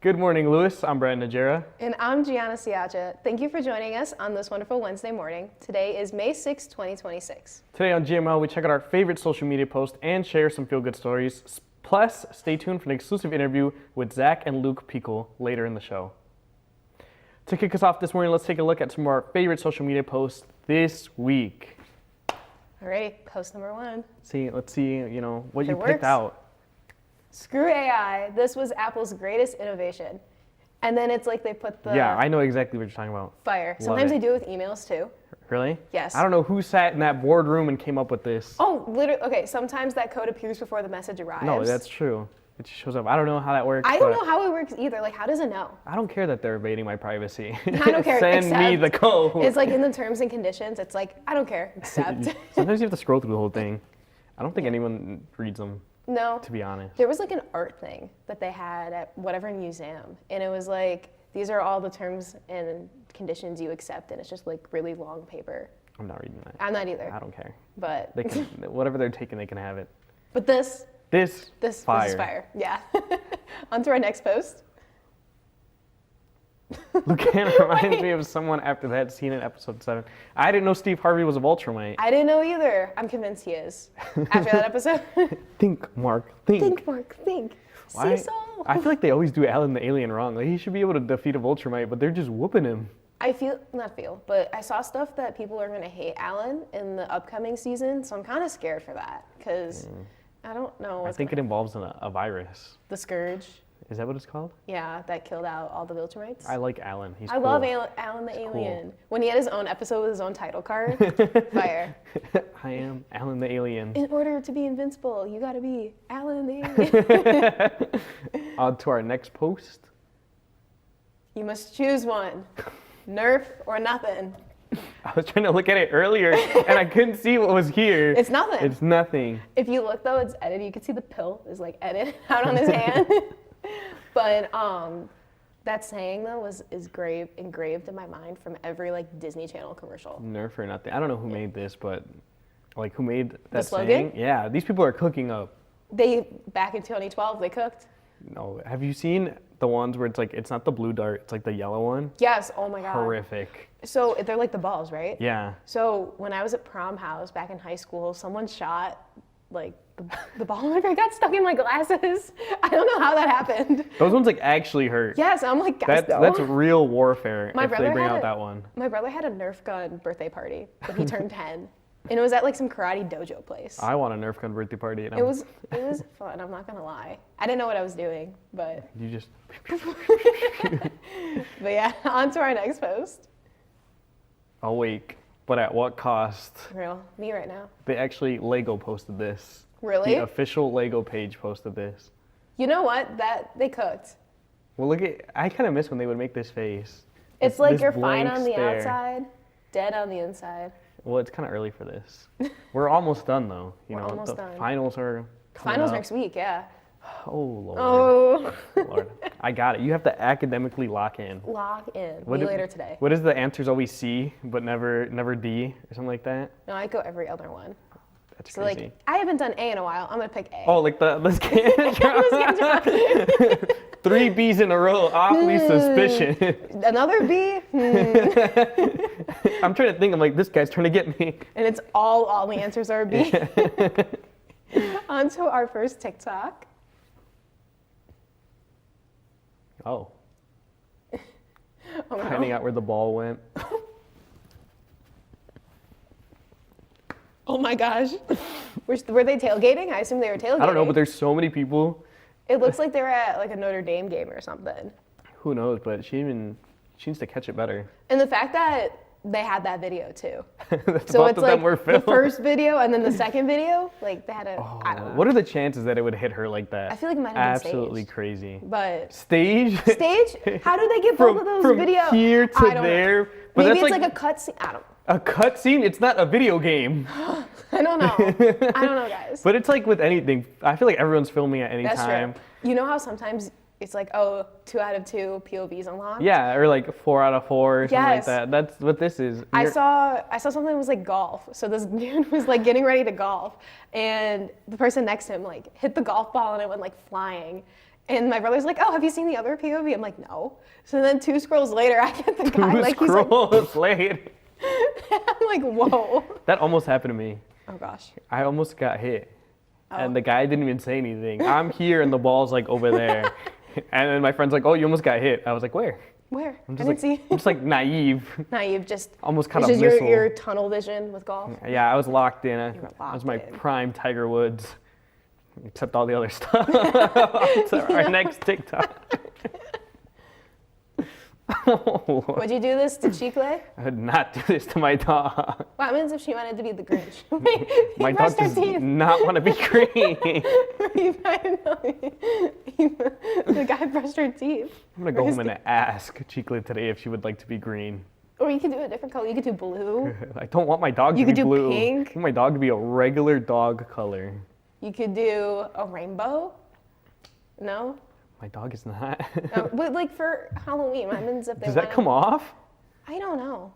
Good morning, Lewis. I'm Brandon Najera. And I'm Gianna Siacha. Thank you for joining us on this wonderful Wednesday morning. Today is May 6, 2026. Today on GML, we check out our favorite social media posts and share some feel-good stories. Plus, stay tuned for an exclusive interview with Zach and Luke Pickle later in the show. To kick us off this morning, let's take a look at some of our favorite social media posts this week. Alrighty, post number one. Let's see, what If you it picked works. out. Screw AI. This was Apple's greatest innovation. And then it's like they put the Yeah, I know exactly what you're talking about. fire. Love Sometimes it. they do it with emails too. Really? Yes. I don't know who sat in that boardroom and came up with this. Oh, literally. Okay, sometimes that code appears before the message arrives. No, that's true. It just shows up. I don't know how that works. I don't but know how it works either. Like, how does it know? I don't care that they're evading my privacy. I don't care. Send me Accept. the code. It's like in the terms and conditions, it's like, I don't care, accept. Sometimes you have to scroll through the whole thing. I don't think anyone reads them, No. to be honest. There was like an art thing that they had at whatever museum, and it was like, these are all the terms and conditions you accept, and it's just like really long paper. I'm not reading that. I'm not either, I don't care. but They can, whatever they're taking, they can have it. but this This is fire. fire. Yeah. On to our next post. Lucan reminds me of someone after that scene in episode 7. I didn't know Steve Harvey was a Viltrumite. I didn't know either. I'm convinced he is. After that episode. Think, Mark, think. Think, Mark, think. Why? Seesaw. I feel like they always do Alan the Alien wrong. Like, he should be able to defeat a Viltrumite, but they're just whooping him. but I saw stuff that people are going to hate Alan in the upcoming season, so I'm kind of scared for that, because I don't know I what's think it gonna, involves a virus. the Scourge, Is that what it's called? yeah, that killed out all the Viltrumites. I like Alan. He's I cool. love Alan the Alien. When he had his own episode with his own title card, fire. I am Alan the Alien. In order to be invincible, you gotta be Alan the Alien. On to our next post. You must choose one. Nerf or nothing. I was trying to look at it earlier and I couldn't see what was here. It's nothing. It's nothing. If you look though, it's edited. You can see the pill is like edited out on his hand. But that saying though is engraved in my mind from every like Disney Channel commercial. Nerf or nothing. I don't know who made this, but like who made that slogan? saying? Yeah, these people are cooking up. They back in 2012 they cooked. No, have you seen the ones where it's like it's not the blue dart, it's like the yellow one? Yes. Oh my god. Horrific. So they're like the balls, right? Yeah. So when I was at prom house back in high school, someone shot like the ball and it got stuck in my glasses. I don't know how that happened. Those ones like actually hurt. Yes, I'm like, guys, That's don't. real warfare My if they brother bring had out a- that one. My brother had a Nerf gun birthday party when he turned 10. And it was at like some karate dojo place. I want a Nerf gun birthday party. And It was fun, I'm not gonna lie. I didn't know what I was doing, but You just. yeah, on to our next post. Awake, but at what cost? Real, me right now. They actually, Lego posted this. Really? The official Lego page posted this. You know what? That they cooked. Well, look at, I kind of miss when they would make this face. It's like this you're fine blank on the stare. outside, dead on the inside. Well, it's kind of early for this. We're almost done though. We're almost the done. finals are coming Finals up. next week, yeah. Oh, Lord. Oh, Lord. I got it. You have to academically lock in. lock in. What Me if- later today. What is the answers always C, but never D or something like that? No, I go every other one. That's So crazy. like, I haven't done A in a while. I'm gonna pick A. Oh, like the let's get 3 B's in a row. Awfully suspicious. Another B, I'm trying to think. I'm like, this guy's trying to get me. and it's all the answers are B. On to our first TikTok. Oh, Oh, no. finding out where the ball went. Oh my gosh. Were they tailgating? I assume they were tailgating. I don't know, but there's so many people. It looks like they were at like a Notre Dame game or something. Who knows? But she needs to catch it better. And the fact that they had that video too. That's So both it's of them like were the filmed. first video and then the second video, like they had a, I don't know. What are the chances that it would hit her like that? I feel like it might have been Absolutely staged. crazy. But Stage? stage? How did they get both of those from videos? here to I don't know. there. But Maybe that's it's like a cut scene. I don't. a cut scene. It's not a video game. I don't know. I don't know, guys. But it's like with anything. I feel like everyone's filming at any That's time. true. You know how sometimes it's like, oh, 2 out of 2 POVs unlocked? Yeah, or like 4 out of 4 or something like Yes. that. That's what this is. I You're- saw something that was like golf. So this dude was like getting ready to golf, and the person next to him like hit the golf ball and it went like flying. And my brother's like, oh, have you seen the other POV? I'm like, no. So then 2 scrolls later, I get the guy, Two like, he's like, scrolls later. I'm like, whoa. That almost happened to me. Oh gosh. I almost got hit. Oh. And the guy didn't even say anything. I'm here and the ball's like over there. And then my friend's like, oh, you almost got hit. I was like, where? Where? I I'm didn't see. just like naive. Naive, just Almost caught it's a just missile. your tunnel vision with golf. Yeah, I was locked in. You were That was my locked in. prime Tiger Woods. Except all the other stuff. To our next TikTok. Oh, Would you do this to Chicle? I would not do this to my dog. What happens if she wanted to be the Grinch? My He dog brushed her does teeth. not want to be green. The guy brushed her teeth. I'm gonna go home and ask Chicle today if she would like to be green. Or you could do a different color. You could do blue. I don't want my dog You to be could do blue. pink. I want my dog to be a regular dog color. You could do a rainbow. No? My dog is not. No, but like for Halloween, what happens if they Does that wanna- come off? I don't know.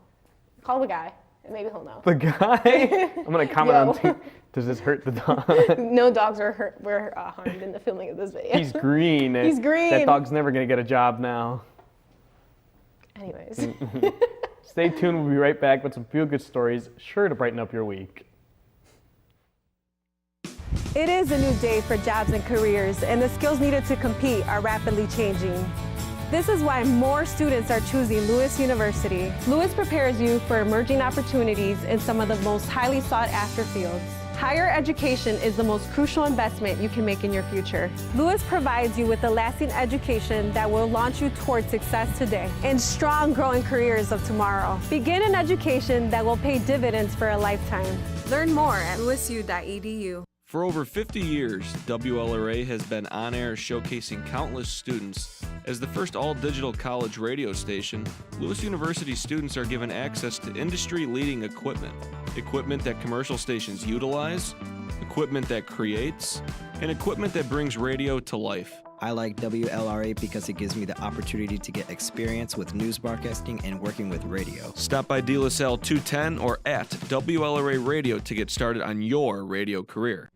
Call the guy. Maybe he'll know. The guy? I'm gonna comment Yo. on. Does this hurt the dog? No dogs were harmed in the filming of this video. He's green. He's green. That dog's never gonna get a job now. Anyways. Stay tuned. We'll be right back with some feel-good stories, sure to brighten up your week. It is a new day for jobs and careers, and the skills needed to compete are rapidly changing. This is why more students are choosing Lewis University. Lewis prepares you for emerging opportunities in some of the most highly sought-after fields. Higher education is the most crucial investment you can make in your future. Lewis provides you with a lasting education that will launch you toward success today and strong growing careers of tomorrow. Begin an education that will pay dividends for a lifetime. Learn more at lewisu.edu. For over 50 years, WLRA has been on air showcasing countless students. As the first all-digital college radio station, Lewis University students are given access to industry-leading equipment. Equipment that commercial stations utilize, equipment that creates, and equipment that brings radio to life. I like WLRA because it gives me the opportunity to get experience with news broadcasting and working with radio. Stop by De La Salle 210 or at WLRA Radio to get started on your radio career.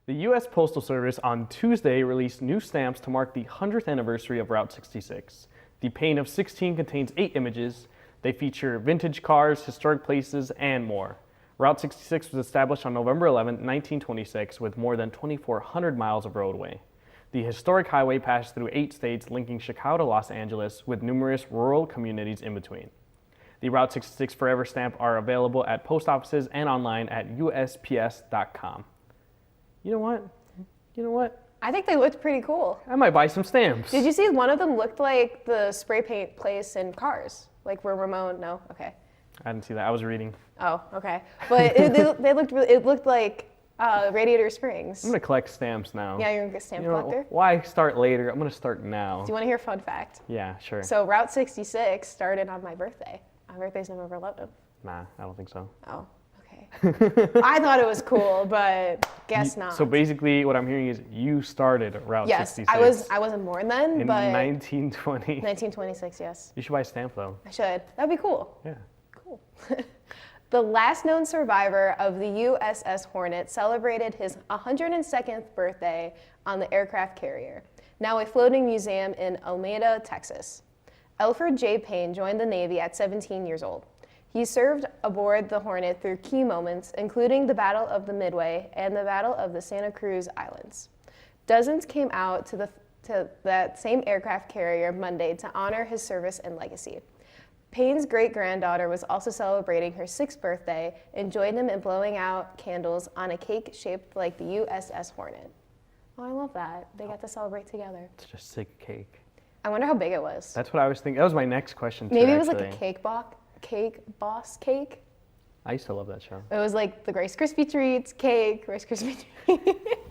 The U.S. Postal Service on Tuesday released new stamps to mark the 100th anniversary of Route 66. The pane of 16 contains 8 images. They feature vintage cars, historic places, and more. Route 66 was established on November 11, 1926, with more than 2,400 miles of roadway. The historic highway passes through 8 states, linking Chicago to Los Angeles, with numerous rural communities in between. The Route 66 Forever stamp are available at post offices and online at USPS.com. You know what? I think they looked pretty cool. I might buy some stamps. Did you see one of them looked like the spray paint place in Cars? Like where Ramon, no? Okay. I didn't see that. I was reading. Oh, okay. But they looked really, it looked like Radiator Springs. I'm gonna collect stamps now. Yeah, you're gonna get a stamp You know, collector? why start later? I'm gonna start now. Do you want to hear a fun fact? Yeah, sure. So Route 66 started on my birthday. My birthday's November 11th. Nah, I don't think so. Oh, okay. I thought it was cool, but guess not. So basically, what I'm hearing is you started Route yes, 66. I wasn't born then, in but 1920. 1926, yes. You should buy a stamp though. I should. That'd be cool. Yeah. Cool. The last known survivor of the USS Hornet celebrated his 102nd birthday on the aircraft carrier, now a floating museum in Alameda, Texas. Elford J. Payne joined the Navy at 17 years old. He served aboard the Hornet through key moments, including the Battle of the Midway and the Battle of the Santa Cruz Islands. Dozens came out to that same aircraft carrier Monday to honor his service and legacy. Payne's great-granddaughter was also celebrating her 6th birthday and joined him in blowing out candles on a cake shaped like the USS Hornet. Oh, I love that. They got to celebrate together. It's just sick cake. I wonder how big it was. That's what I was thinking. That was my next question too, Maybe it was like actually. a cake boss cake. I used to love that show. It was like the Rice Krispie treats, cake, Rice Krispie treats.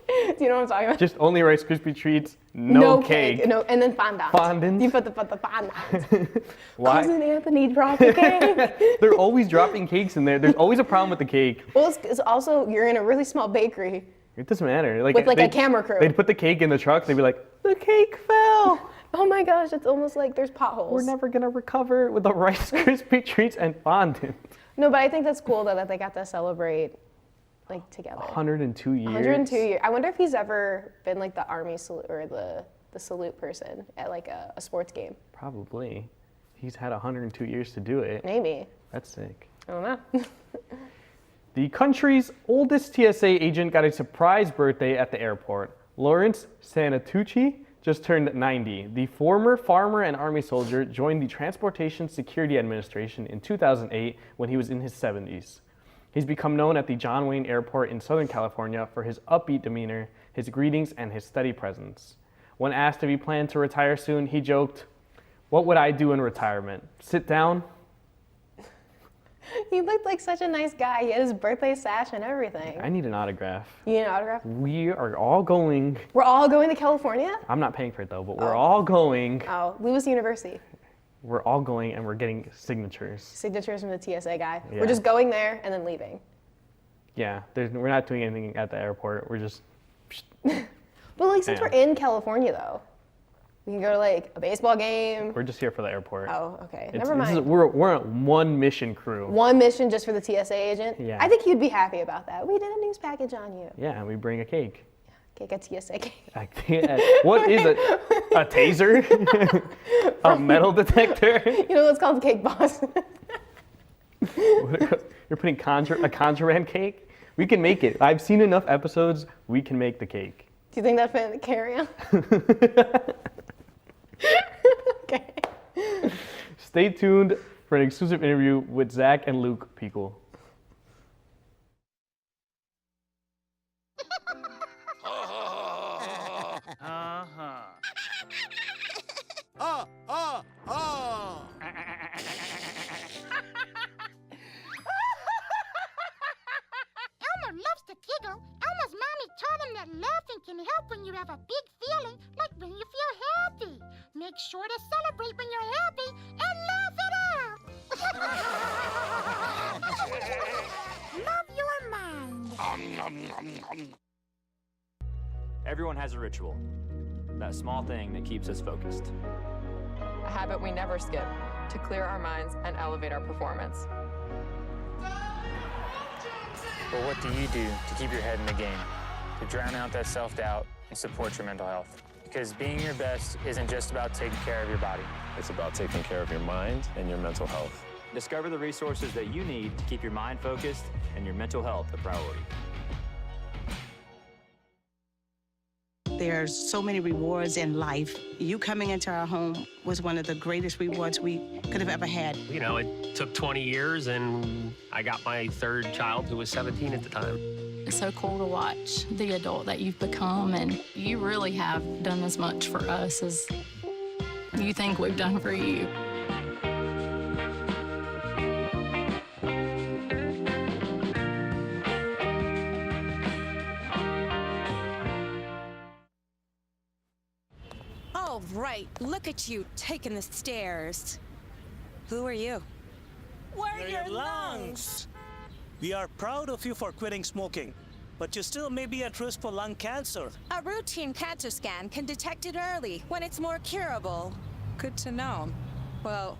Do you know what I'm talking about? Just only Rice Krispie treats, no cake. No, and then fondant. Fondant? You put the fondant. Why? Cousin Anthony dropped the cake. They're always dropping cakes in there. There's always a problem with the cake. Well, it's also, you're in a really small bakery. It doesn't matter. With like a camera crew. They'd put the cake in the truck. They'd be like, the cake fell. Oh my gosh, it's almost like there's potholes. We're never gonna recover with the Rice Krispie treats and fondant. No, but I think that's cool though that they got to celebrate like together. 102 years. 102 years. I wonder if he's ever been like the army salute or the salute person at like a sports game. Probably. He's had 102 years to do it. Maybe. That's sick. I don't know. The country's oldest TSA agent got a surprise birthday at the airport. Lawrence Santucci just turned 90. The former farmer and army soldier joined the Transportation Security Administration in 2008 when he was in his 70s. He's become known at the John Wayne Airport in Southern California for his upbeat demeanor, his greetings, and his steady presence. When asked if he planned to retire soon, he joked, "What would I do in retirement? Sit down?" He looked like such a nice guy. He had his birthday sash and everything. I need an autograph. You need an autograph? We are all going. We're all going to California? I'm not paying for it though, but we're all going. Oh, Lewis University. We're all going and we're getting signatures. Signatures from the TSA guy. Yeah. We're just going there and then leaving. Yeah, we're not doing anything at the airport. We're just. But like since we're in California though, we can go to like a baseball game. We're just here for the airport. Oh, okay. It's- Never this is- mind. we're on one mission crew. One mission just for the TSA agent. Yeah. I think he'd be happy about that. We did a news package on you. Yeah, and we bring a cake. Okay, get TSA cake. What is it? A taser? A metal detector? You know what's called Cake Boss. You're putting a contraband cake? We can make it. I've seen enough episodes. We can make the cake. Do you think that fit in the carry-on? Okay. Stay tuned for an exclusive interview with Zach and Luke Pickle. Elmer loves to giggle. Elmer's mommy told him that laughing can help when you have a big feeling, like when you feel happy. Make sure to celebrate when you're happy and laugh it out. Love your mind. Everyone has a ritual, that small thing that keeps us focused. A habit we never skip to clear our minds and elevate our performance. But what do you do to keep your head in the game, to drown out that self-doubt and support your mental health? Because being your best isn't just about taking care of your body. It's about taking care of your mind and your mental health. Discover the resources that you need to keep your mind focused and your mental health a priority. There's so many rewards in life. You coming into our home was one of the greatest rewards we could have ever had. You know, it took 20 years and I got my third child who was 17 at the time. It's so cool to watch the adult that you've become, and you really have done as much for us as you think we've done for you. All right, look at you taking the stairs. Who are you? We're your lungs. We are proud of you for quitting smoking, but you still may be at risk for lung cancer. A routine cancer scan can detect it early when it's more curable. Good to know. Well,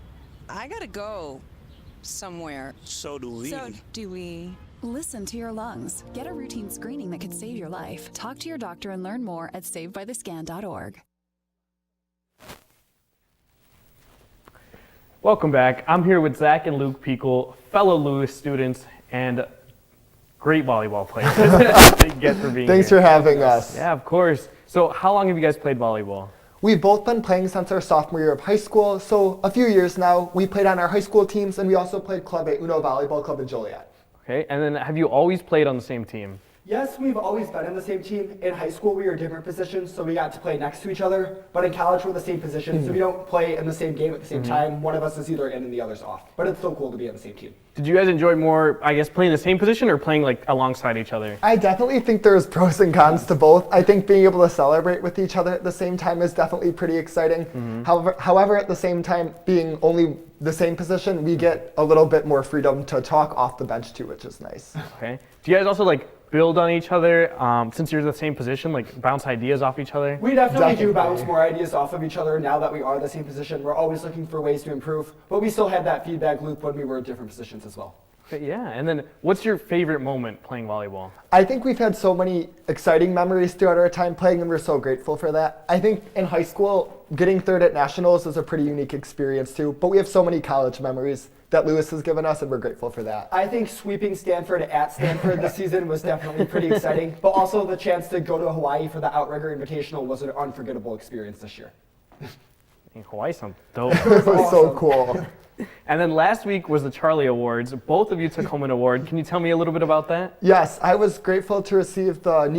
I gotta go somewhere. So do we. So do we. Listen to your lungs. Get a routine screening that could save your life. Talk to your doctor and learn more at savedbythescan.org. Welcome back. I'm here with Zach and Luke Pickle, fellow Lewis students and great volleyball players. Thank you guys for being Thanks here. for having us. Yeah, of course. So how long have you guys played volleyball? We've both been playing since our sophomore year of high school, so a few years now. We played on our high school teams, and we also played club at Uno Volleyball Club in Joliet. Okay, and then have you always played on the same team? Yes, we've always been in the same team. In high school, we were different positions, so we got to play next to each other. But in college, we're the same position, so we don't play in the same game at the same time. One of us is either in and the other's off. But it's still cool to be on the same team. Did you guys enjoy more, I guess, playing the same position or playing like alongside each other? I definitely think there's pros and cons to both. I think being able to celebrate with each other at the same time is definitely pretty exciting. However, at the same time, being only the same position, we get a little bit more freedom to talk off the bench too, which is nice. Okay. Do you guys also like build on each other since you're the same position, like bounce ideas off each other? We definitely do bounce more ideas off of each other now that we are the same position. We're always looking for ways to improve, but we still had that feedback loop when we were in different positions as well. Okay, yeah, and then what's your favorite moment playing volleyball? I think we've had so many exciting memories throughout our time playing, and we're so grateful for that. I think in high school, getting third at nationals is a pretty unique experience too, but we have so many college memories that Lewis has given us, and we're grateful for that. I think sweeping Stanford at Stanford this season was definitely pretty exciting, but also the chance to go to Hawaii for the Outrigger Invitational was an unforgettable experience this year. In Hawaii, sounds dope. It was so cool. And then last week was the Charlie Awards. Both of you took home an award. Can you tell me a little bit about that? Yes, I was grateful to receive the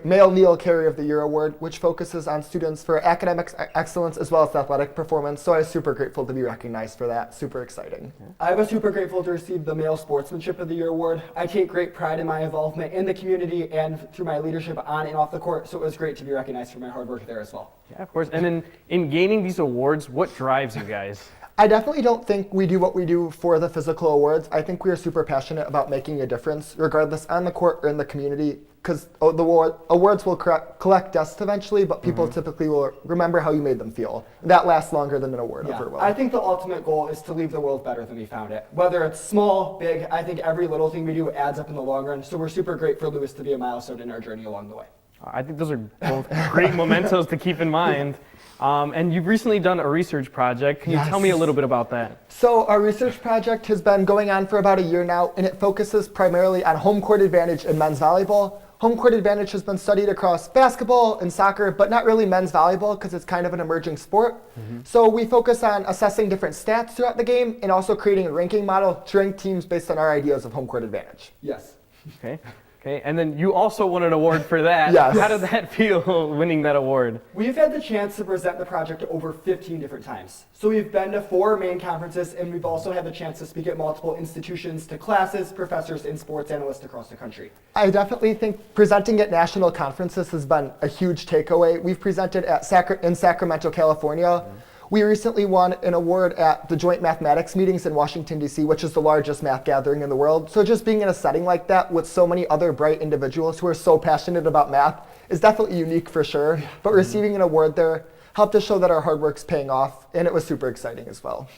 Male Neil Carey of the Year award, which focuses on students for academic excellence as well as athletic performance. So I was super grateful to be recognized for that. Super exciting. I was super grateful to receive the Male Sportsmanship of the Year award. I take great pride in my involvement in the community and through my leadership on and off the court. So it was great to be recognized for my hard work there as well. Yeah, of course. And then in gaining these awards, what drives you guys? I definitely don't think we do what we do for the physical awards. I think we are super passionate about making a difference, regardless on the court or in the community, because the awards will collect dust eventually, but people typically will remember how you made them feel. That lasts longer than an award ever will. I think the ultimate goal is to leave the world better than we found it. Whether it's small, big, I think every little thing we do adds up in the long run, so we're super great for Lewis to be a milestone in our journey along the way. I think those are both great mementos to keep in mind. And you've recently done a research project. Can you tell me a little bit about that? So our research project has been going on for about a year now, and it focuses primarily on home court advantage in men's volleyball. Home court advantage has been studied across basketball and soccer, but not really men's volleyball because it's kind of an emerging sport. So we focus on assessing different stats throughout the game and also creating a ranking model to rank teams based on our ideas of home court advantage. Yes. Okay, and then you also won an award for that. Yes. How did that feel, winning that award? We've had the chance to present the project over 15 different times. So we've been to 4 main conferences, and we've also had the chance to speak at multiple institutions to classes, professors, and sports analysts across the country. I definitely think presenting at national conferences has been a huge takeaway. We've presented at in Sacramento, California. We recently won an award at the Joint Mathematics Meetings in Washington, D.C., which is the largest math gathering in the world. So just being in a setting like that with so many other bright individuals who are so passionate about math is definitely unique for sure. But receiving an award there helped us show that our hard work's paying off, and it was super exciting as well.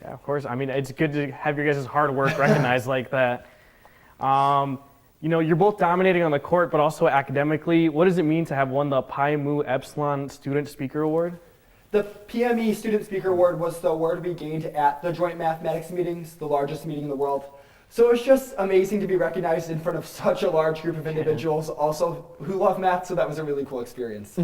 Yeah, of course. I mean, it's good to have your guys' hard work recognized like that. You know, you're both dominating on the court, but also academically. What does it mean to have won the Pi Mu Epsilon Student Speaker Award? The PME Student Speaker Award was the award we gained at the Joint Mathematics Meetings, the largest meeting in the world. So it's just amazing to be recognized in front of such a large group of individuals also who love math, so that was a really cool experience.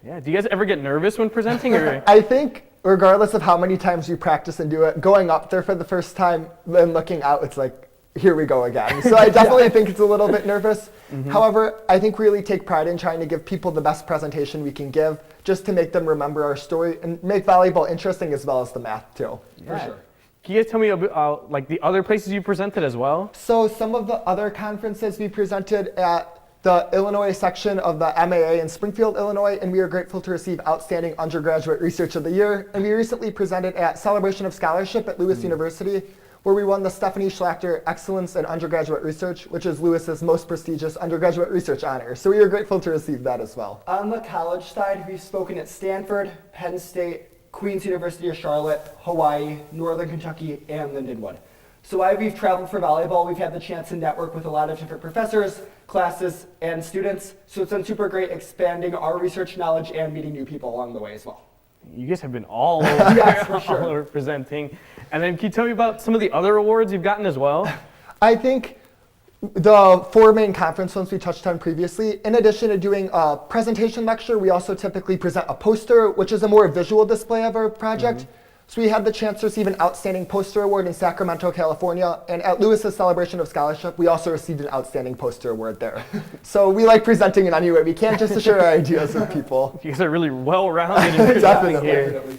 Yeah, do you guys ever get nervous when presenting? Or? I think regardless of how many times you practice and do it, going up there for the first time and looking out, it's like, here we go again. So I definitely think it's a little bit nervous. However, I think we really take pride in trying to give people the best presentation we can give, just to make them remember our story and make volleyball interesting as well as the math too. For sure. Can you guys tell me about like the other places you presented as well? So some of the other conferences we presented at the Illinois section of the MAA in Springfield, Illinois, and we are grateful to receive Outstanding Undergraduate Research of the Year. And we recently presented at Celebration of Scholarship at Lewis University, where we won the Stephanie Schlachter Excellence in Undergraduate Research, which is Lewis's most prestigious undergraduate research honor. So we are grateful to receive that as well. On the college side, we've spoken at Stanford, Penn State, Queen's University of Charlotte, Hawaii, Northern Kentucky, and Lindenwood. So while we've traveled for volleyball, we've had the chance to network with a lot of different professors, classes, and students. So it's been super great expanding our research knowledge and meeting new people along the way as well. You guys have been all over, Yes, for sure. all over presenting. And then can you tell me about some of the other awards you've gotten as well? I think the 4 main conference ones we touched on previously, in addition to doing a presentation lecture, we also typically present a poster, which is a more visual display of our project. So we had the chance to receive an Outstanding Poster Award in Sacramento, California. And at Lewis's Celebration of Scholarship, we also received an Outstanding Poster Award there. So we like presenting in any way we can just to share our ideas with people. You guys are really well-rounded in presenting here. Definitely.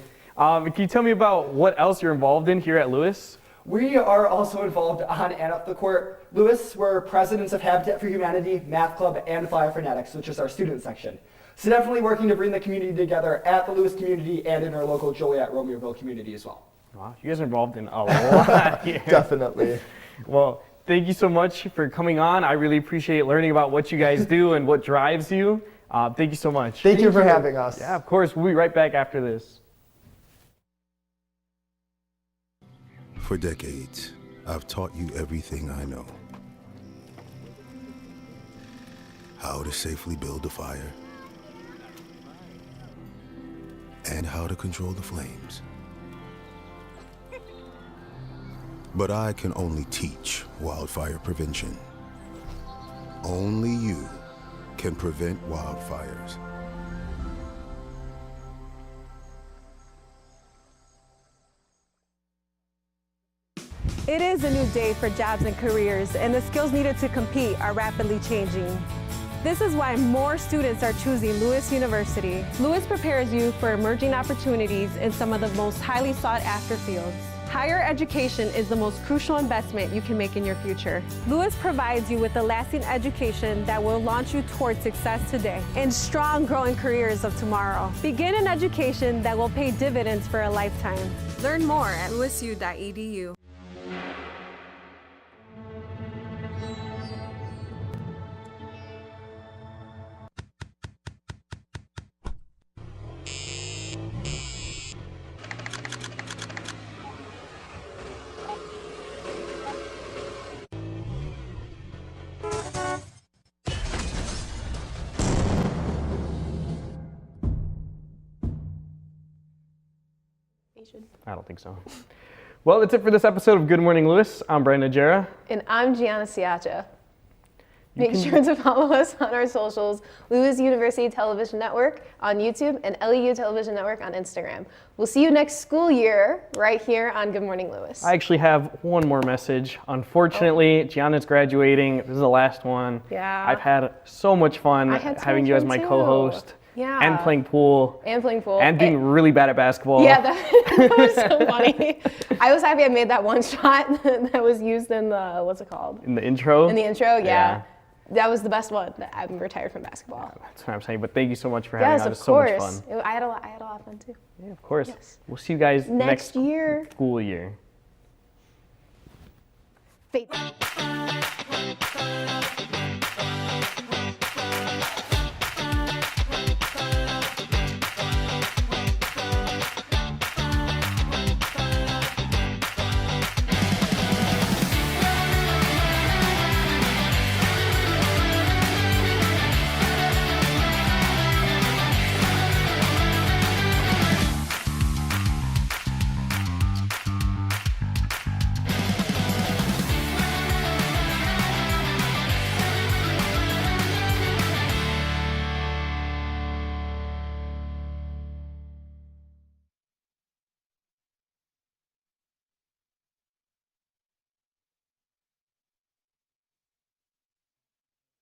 Can you tell me about what else you're involved in here at Lewis? We are also involved on and off the court. Lewis, we're presidents of Habitat for Humanity, Math Club, and Flyer Fanatics, which is our student section. So definitely working to bring the community together at the Lewis community and in our local Joliet Romeoville community as well. Wow, you guys are involved in a lot here. Definitely. Well, thank you so much for coming on. I really appreciate learning about what you guys do and what drives you. Thank you so much. Thank you for having us. Yeah, of course. We'll be right back after this. For decades, I've taught you everything I know. How to safely build a fire, and how to control the flames. But I can only teach wildfire prevention. Only you can prevent wildfires. It is a new day for jobs and careers, and the skills needed to compete are rapidly changing. This is why more students are choosing Lewis University. Lewis prepares you for emerging opportunities in some of the most highly sought after fields. Higher education is the most crucial investment you can make in your future. Lewis provides you with a lasting education that will launch you towards success today and strong growing careers of tomorrow. Begin an education that will pay dividends for a lifetime. Learn more at lewisu.edu. I don't think so. Well, that's it for this episode of Good Morning Lewis. I'm Brian Najera. And I'm Gianna Siacha. Make sure to follow us on our socials, Lewis University Television Network on YouTube and LEU Television Network on Instagram. We'll see you next school year right here on Good Morning Lewis. I actually have one more message. Unfortunately, Gianna's graduating. This is the last one. Yeah. I've had so much fun having you as my co-host. Yeah. And playing pool. And being really bad at basketball. Yeah, that was so funny. I was happy I made that one shot that was used in the, what's it called? In the intro? In the intro, yeah. That was the best one. I'm retired from basketball. That's what I'm saying. But thank you so much for having me on. It was so much fun. I had a lot of fun too. Yeah, of course. Yes. We'll see you guys next year. School year. Fate.